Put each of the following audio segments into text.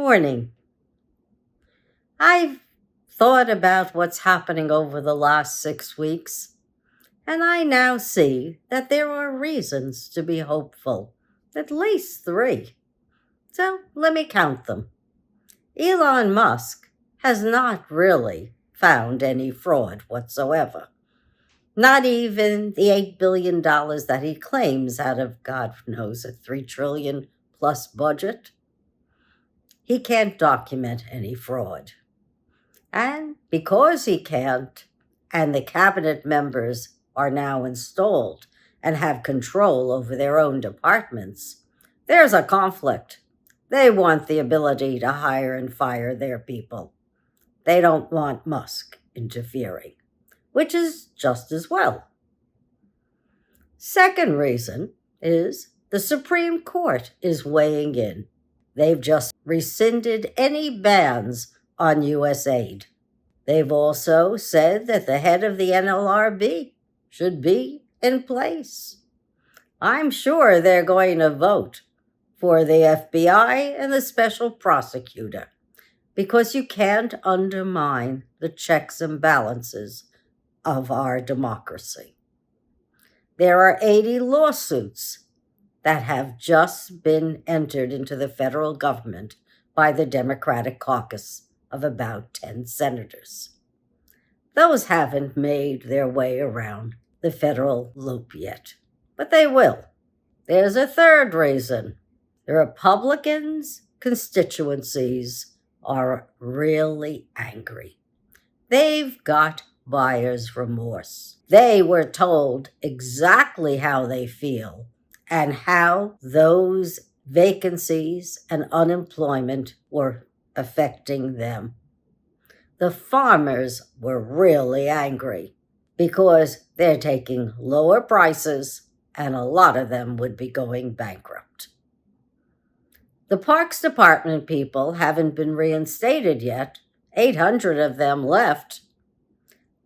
morning. I've thought about what's happening over the last 6 weeks, and I now see that there are reasons to be hopeful, at least 3. So let me count them. Elon Musk has not really found any fraud whatsoever. Not even the $8 billion that he claims out of, God knows, a $3 trillion plus budget. He can't document any fraud. And because he can't, and the cabinet members are now installed and have control over their own departments, there's a conflict. They want the ability to hire and fire their people. They don't want Musk interfering, which is just as well. Second reason is the Supreme Court is weighing in. They've just rescinded any bans on U.S. aid. They've also said that the head of the NLRB should be in place. I'm sure they're going to vote for the FBI and the special prosecutor, because you can't undermine the checks and balances of our democracy. There are 80 lawsuits that have just been entered into the federal government by the Democratic caucus of about 10 senators. Those haven't made their way around the federal loop yet, but they will. There's a third reason. The Republicans' constituencies are really angry. They've got buyer's remorse. They were told exactly how they feel and how those vacancies and unemployment were affecting them. The farmers were really angry because they're taking lower prices and a lot of them would be going bankrupt. The Parks Department people haven't been reinstated yet. 800 of them left.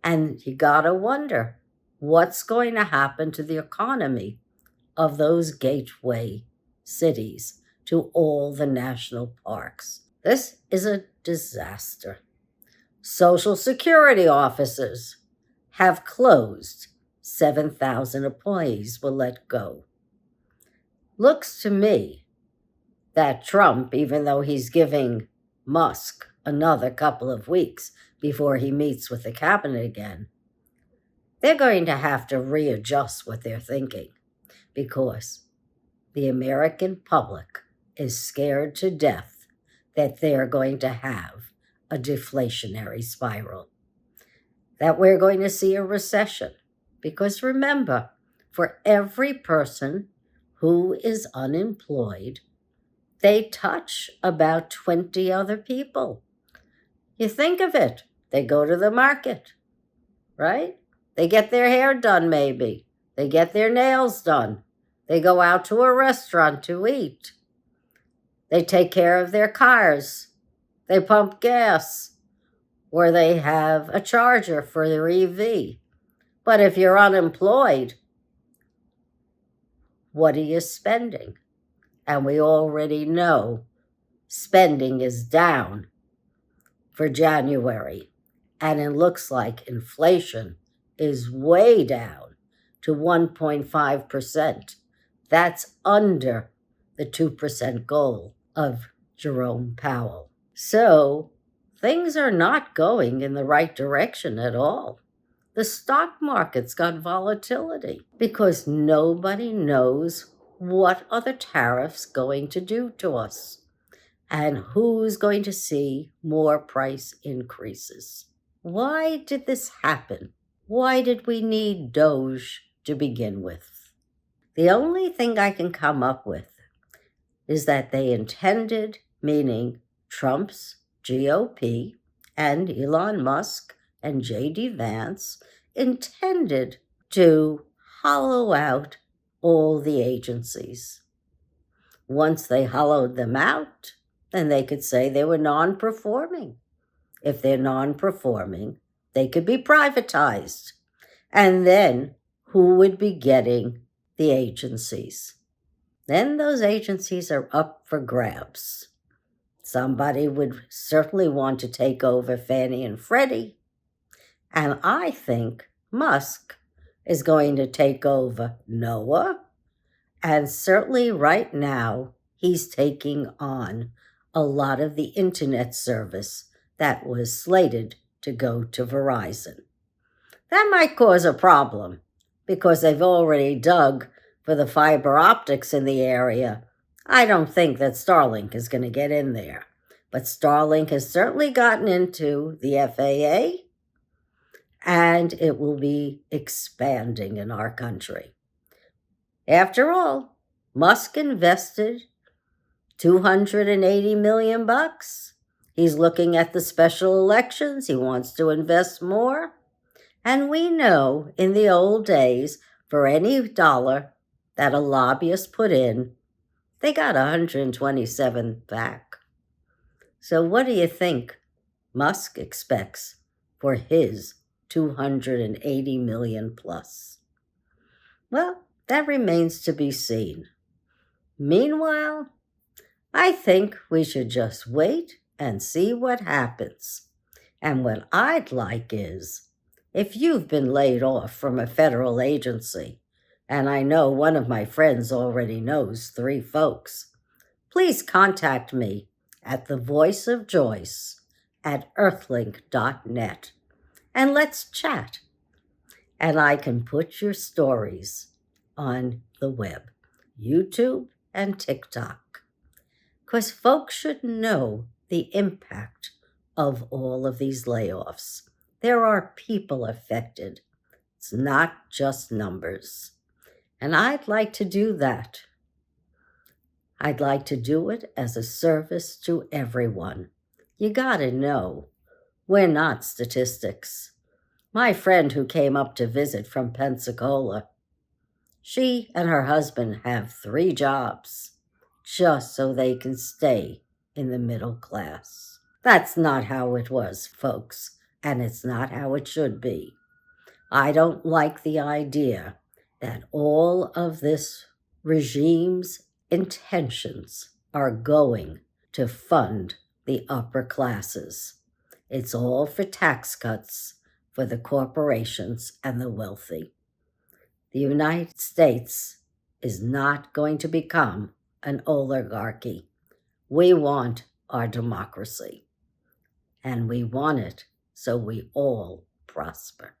And you gotta wonder, what's going to happen to the economy of those gateway cities to all the national parks? This is a disaster. Social Security offices have closed. 7,000 employees were let go. Looks to me that Trump, even though he's giving Musk another couple of weeks before he meets with the cabinet again, they're going to have to readjust what they're thinking, because the American public is scared to death that they're going to have a deflationary spiral, that we're going to see a recession. Because remember, for every person who is unemployed, they touch about 20 other people. You think of it, they go to the market, right? They get their hair done maybe. They get their nails done. They go out to a restaurant to eat. They take care of their cars. They pump gas, or they have a charger for their EV. But if you're unemployed, what are you spending? And we already know spending is down for January. And it looks like inflation is way down to 1.5%. That's under the 2% goal of Jerome Powell. So things are not going in the right direction at all. The stock market's got volatility because nobody knows what are the tariffs going to do to us and who's going to see more price increases. Why did this happen? Why did we need Doge to begin with? The only thing I can come up with is that they intended, meaning Trump's GOP and Elon Musk and J.D. Vance, intended to hollow out all the agencies. Once they hollowed them out, then they could say they were non-performing. If they're non-performing, they could be privatized. And then who would be getting the agencies? Then those agencies are up for grabs. Somebody would certainly want to take over Fannie and Freddie. And I think Musk is going to take over Noah. And certainly right now, he's taking on a lot of the internet service that was slated to go to Verizon. That might cause a problem because they've already dug for the fiber optics in the area. I don't think that Starlink is going to get in there. But Starlink has certainly gotten into the FAA, and it will be expanding in our country. After all, Musk invested $280 million. He's looking at the special elections. He wants to invest more. And we know in the old days, for any dollar that a lobbyist put in, they got 127 back. So what do you think Musk expects for his 280 million plus? Well, that remains to be seen. Meanwhile, I think we should just wait and see what happens. And what I'd like is, if you've been laid off from a federal agency, and I know one of my friends already knows 3 folks, please contact me at the Voice of Joyce at earthlink.net, and let's chat. And I can put your stories on the web, YouTube and TikTok, because folks should know the impact of all of these layoffs. There are people affected. It's not just numbers. And I'd like to do that. I'd like to do it as a service to everyone. You gotta know, we're not statistics. My friend who came up to visit from Pensacola, she and her husband have 3 jobs just so they can stay in the middle class. That's not how it was, folks, and it's not how it should be. I don't like the idea that all of this regime's intentions are going to fund the upper classes. It's all for tax cuts for the corporations and the wealthy. The United States is not going to become an oligarchy. We want our democracy, and we want it so we all prosper.